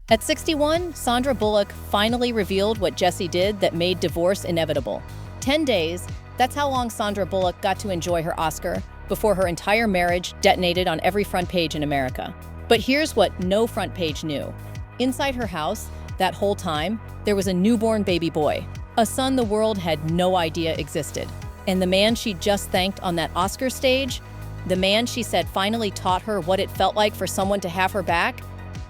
At 61, Sandra Bullock finally revealed what Jesse did that made divorce inevitable. 10 days, that's how long Sandra Bullock got to enjoy her Oscar before her entire marriage detonated on every front page in America. But here's what no front page knew. Inside her house, that whole time, there was a newborn baby boy, a son the world had no idea existed. And the man she just thanked on that Oscar stage, the man she said finally taught her what it felt like for someone to have her back,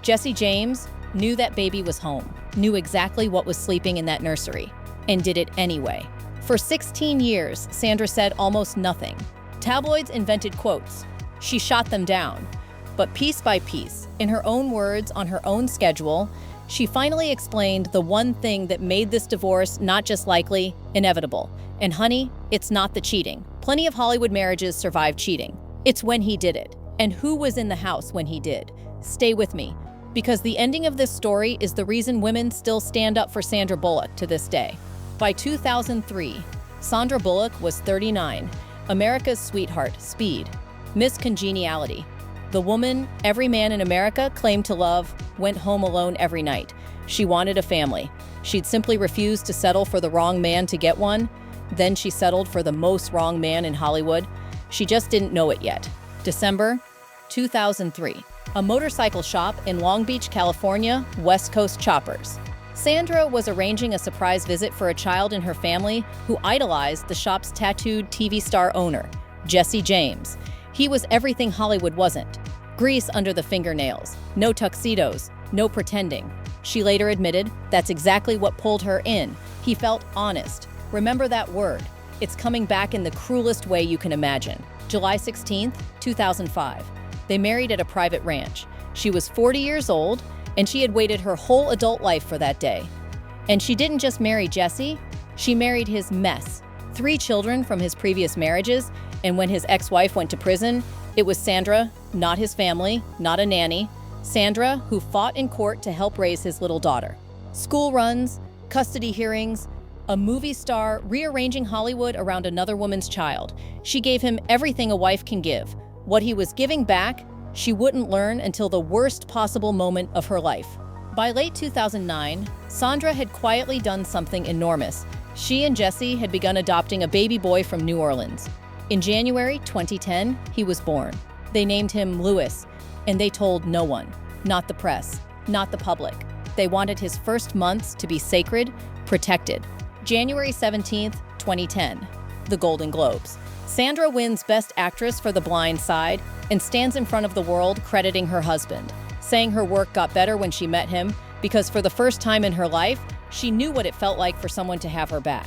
Jesse James, knew that baby was home, knew exactly what was sleeping in that nursery, and did it anyway. For 16 years, Sandra said almost nothing. Tabloids invented quotes. She shot them down. But piece by piece, in her own words, on her own schedule, she finally explained the one thing that made this divorce not just likely, inevitable. And honey, it's not the cheating. Plenty of Hollywood marriages survive cheating. It's when he did it. And who was in the house when he did? Stay with me, because the ending of this story is the reason women still stand up for Sandra Bullock to this day. By 2003, Sandra Bullock was 39, America's sweetheart, Speed, Miss Congeniality. The woman every man in America claimed to love went home alone every night. She wanted a family. She'd simply refused to settle for the wrong man to get one. Then she settled for the most wrong man in Hollywood. She just didn't know it yet. December 2003. A motorcycle shop in Long Beach, California, West Coast choppers. Sandra was arranging a surprise visit for a child in her family who idolized the shop's tattooed TV star owner, Jesse James. He was everything Hollywood wasn't. Grease under the fingernails, no tuxedos, no pretending. She later admitted that's exactly what pulled her in. He felt honest. Remember that word. It's coming back in the cruelest way you can imagine. July 16, 2005. They married at a private ranch. She was 40 years old, and she had waited her whole adult life for that day. And she didn't just marry Jesse, she married his mess. 3 children from his previous marriages, and when his ex-wife went to prison, it was Sandra, not his family, not a nanny. Sandra, who fought in court to help raise his little daughter. School runs, custody hearings, a movie star rearranging Hollywood around another woman's child. She gave him everything a wife can give. What he was giving back, she wouldn't learn until the worst possible moment of her life. By late 2009, Sandra had quietly done something enormous. She and Jesse had begun adopting a baby boy from New Orleans. In January 2010, he was born. They named him Louis, and they told no one, not the press, not the public. They wanted his first months to be sacred, protected. January 17, 2010, the Golden Globes. Sandra wins Best Actress for The Blind Side and stands in front of the world crediting her husband, saying her work got better when she met him because for the first time in her life, she knew what it felt like for someone to have her back.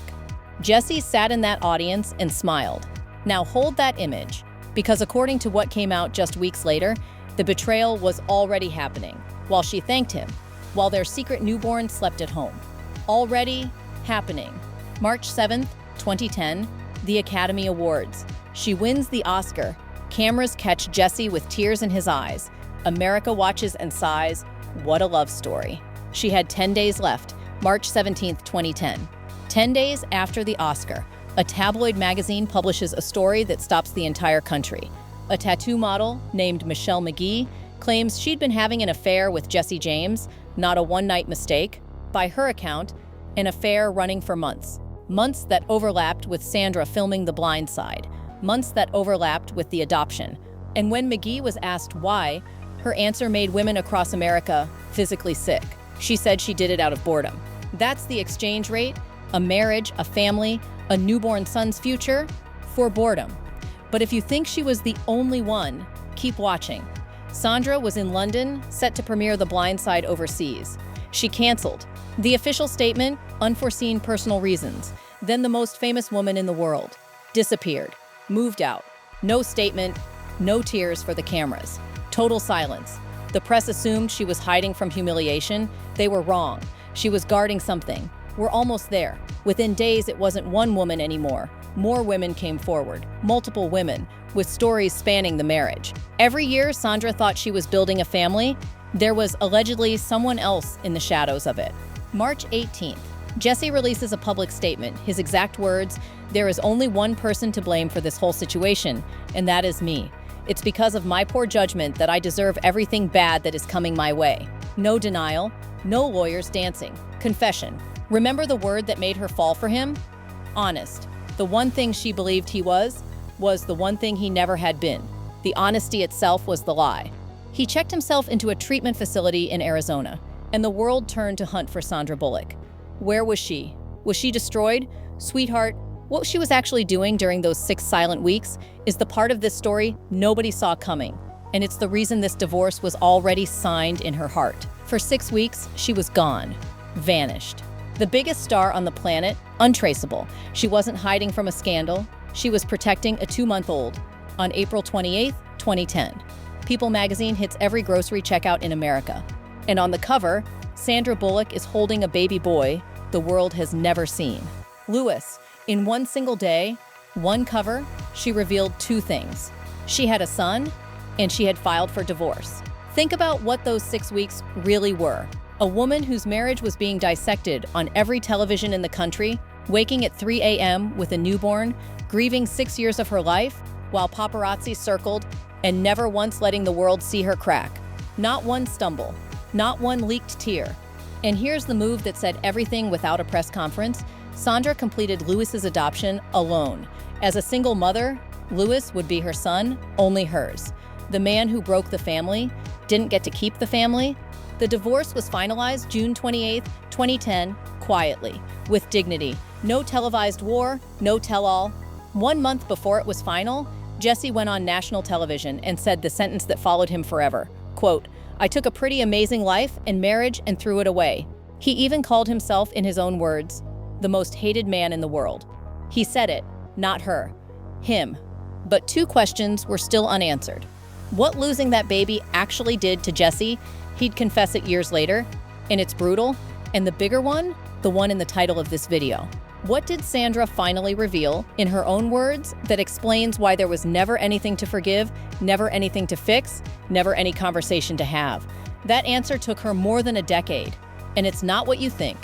Jesse sat in that audience and smiled. Now hold that image, because according to what came out just weeks later, the betrayal was already happening, while she thanked him, while their secret newborn slept at home. Already happening. March 7th, 2010, the Academy Awards. She wins the Oscar. Cameras catch Jesse with tears in his eyes. America watches and sighs. What a love story. She had 10 days left, March 17th, 2010. 10 days after the Oscar, a tabloid magazine publishes a story that stops the entire country. A tattoo model named Michelle McGee claims she'd been having an affair with Jesse James, not a one-night mistake. By her account, an affair running for months. Months that overlapped with Sandra filming The Blind Side. Months that overlapped with the adoption. And when McGee was asked why, her answer made women across America physically sick. She said she did it out of boredom. That's the exchange rate, a marriage, a family, a newborn son's future, for boredom. But if you think she was the only one, keep watching. Sandra was in London, set to premiere The Blind Side overseas. She canceled. The official statement, unforeseen personal reasons. Then the most famous woman in the world disappeared, moved out. No statement, no tears for the cameras. Total silence. The press assumed she was hiding from humiliation. They were wrong. She was guarding something. We're almost there. Within days, it wasn't one woman anymore. More women came forward, multiple women, with stories spanning the marriage. Every year, Sandra thought she was building a family. There was allegedly someone else in the shadows of it. March 18th, Jesse releases a public statement. His exact words, "There is only one person to blame for this whole situation, and that is me. It's because of my poor judgment that I deserve everything bad that is coming my way." No denial, no lawyers dancing. Confession. Remember the word that made her fall for him? Honest. The one thing she believed he was the one thing he never had been. The honesty itself was the lie. He checked himself into a treatment facility in Arizona, and the world turned to hunt for Sandra Bullock. Where was she? Was she destroyed? Sweetheart, what she was actually doing during those 6 silent weeks is the part of this story nobody saw coming, and it's the reason this divorce was already signed in her heart. For 6 weeks, she was gone, vanished. The biggest star on the planet, untraceable. She wasn't hiding from a scandal. She was protecting a 2-month-old. On April 28, 2010, People magazine hits every grocery checkout in America. And on the cover, Sandra Bullock is holding a baby boy the world has never seen. Lewis, in one single day, one cover, she revealed 2 things. She had a son, and she had filed for divorce. Think about what those 6 weeks really were. A woman whose marriage was being dissected on every television in the country, waking at 3 a.m. with a newborn, grieving 6 years of her life, while paparazzi circled, and never once letting the world see her crack. Not one stumble, not one leaked tear. And here's the move that said everything without a press conference. Sandra completed Lewis's adoption alone. As a single mother, Lewis would be her son, only hers. The man who broke the family didn't get to keep the family. The divorce was finalized June 28, 2010, quietly, with dignity. No televised war, no tell-all. 1 month before it was final, Jesse went on national television and said the sentence that followed him forever. Quote, "I took a pretty amazing life and marriage and threw it away." He even called himself, in his own words, the most hated man in the world. He said it, not her, him. But 2 questions were still unanswered. What losing that baby actually did to Jesse, he'd confess it years later, and it's brutal. And the bigger one, the one in the title of this video. What did Sandra finally reveal, in her own words, that explains why there was never anything to forgive, never anything to fix, never any conversation to have? That answer took her more than a decade, and it's not what you think.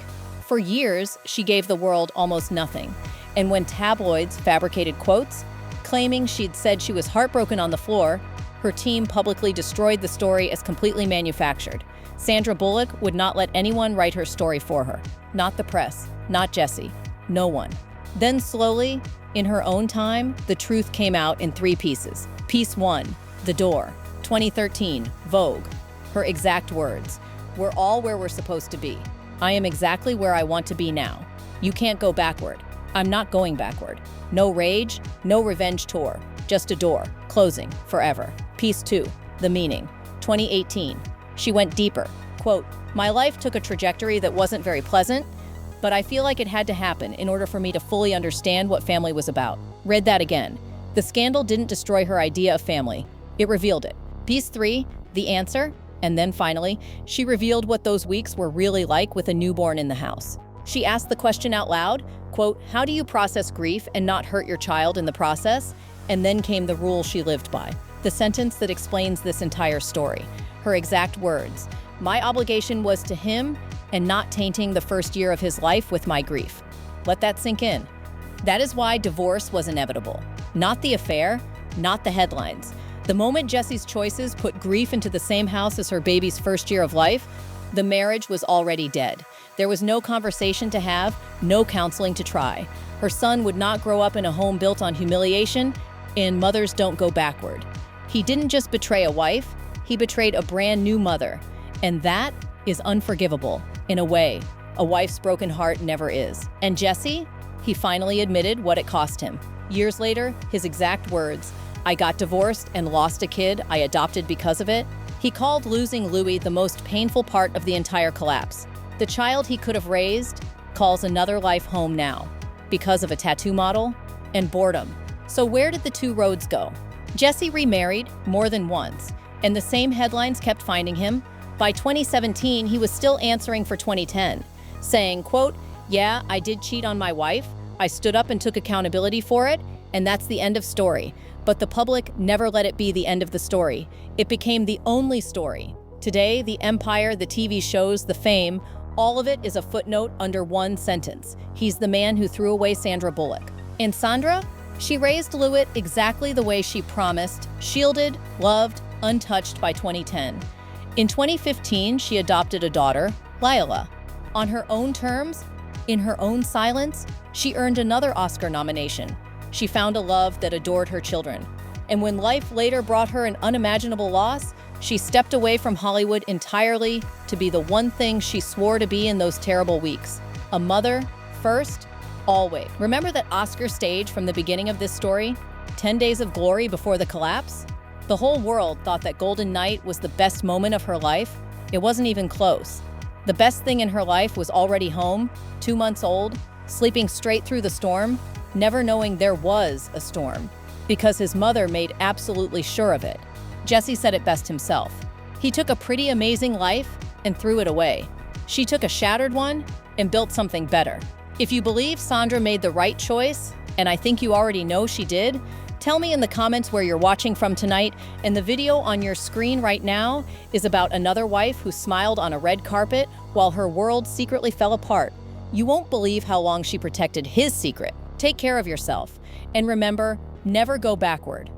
For years, she gave the world almost nothing, and when tabloids fabricated quotes, claiming she'd said she was heartbroken on the floor, her team publicly destroyed the story as completely manufactured. Sandra Bullock would not let anyone write her story for her. Not the press, not Jesse. No one. Then slowly, in her own time, the truth came out in 3 pieces. Piece 1, The Door. 2013, Vogue. Her exact words. "We're all where we're supposed to be. I am exactly where I want to be now. You can't go backward. I'm not going backward. No rage, no revenge tour. Just a door, closing, forever." Piece 2, The Meaning. 2018. She went deeper. Quote, "My life took a trajectory that wasn't very pleasant, but I feel like it had to happen in order for me to fully understand what family was about." Read that again. The scandal didn't destroy her idea of family. It revealed it. Piece 3, The Answer. And then finally, she revealed what those weeks were really like with a newborn in the house. She asked the question out loud, quote, "How do you process grief and not hurt your child in the process?" And then came the rule she lived by. The sentence that explains this entire story. Her exact words. "My obligation was to him and not tainting the first year of his life with my grief." Let that sink in. That is why divorce was inevitable. Not the affair, not the headlines. The moment Jesse's choices put grief into the same house as her baby's first year of life, the marriage was already dead. There was no conversation to have, no counseling to try. Her son would not grow up in a home built on humiliation, and mothers don't go backward. He didn't just betray a wife, he betrayed a brand new mother. And that is unforgivable, in a way. A wife's broken heart never is. And Jesse? He finally admitted what it cost him. Years later, his exact words, "I got divorced and lost a kid I adopted because of it." He called losing Louis the most painful part of the entire collapse. The child he could have raised calls another life home now, because of a tattoo model and boredom. So where did the 2 roads go? Jesse remarried more than once, and the same headlines kept finding him. By 2017, he was still answering for 2010, saying, quote, "Yeah, I did cheat on my wife. I stood up and took accountability for it, and that's the end of story." But the public never let it be the end of the story. It became the only story. Today, the empire, the TV shows, the fame, all of it is a footnote under one sentence. He's the man who threw away Sandra Bullock. And Sandra? She raised Louis exactly the way she promised, shielded, loved, untouched by 2010. In 2015, she adopted a daughter, Lila. On her own terms, in her own silence, she earned another Oscar nomination. She found a love that adored her children. And when life later brought her an unimaginable loss, she stepped away from Hollywood entirely to be the one thing she swore to be in those terrible weeks: a mother, first, always. Remember that Oscar stage from the beginning of this story? 10 Days of Glory before the collapse? The whole world thought that Golden Night was the best moment of her life. It wasn't even close. The best thing in her life was already home, 2 months old, sleeping straight through the storm, never knowing there was a storm, because his mother made absolutely sure of it. Jesse said it best himself. He took a pretty amazing life and threw it away. She took a shattered one and built something better. If you believe Sandra made the right choice, and I think you already know she did, tell me in the comments where you're watching from tonight, and the video on your screen right now is about another wife who smiled on a red carpet while her world secretly fell apart. You won't believe how long she protected his secret. Take care of yourself, and remember, never go backward.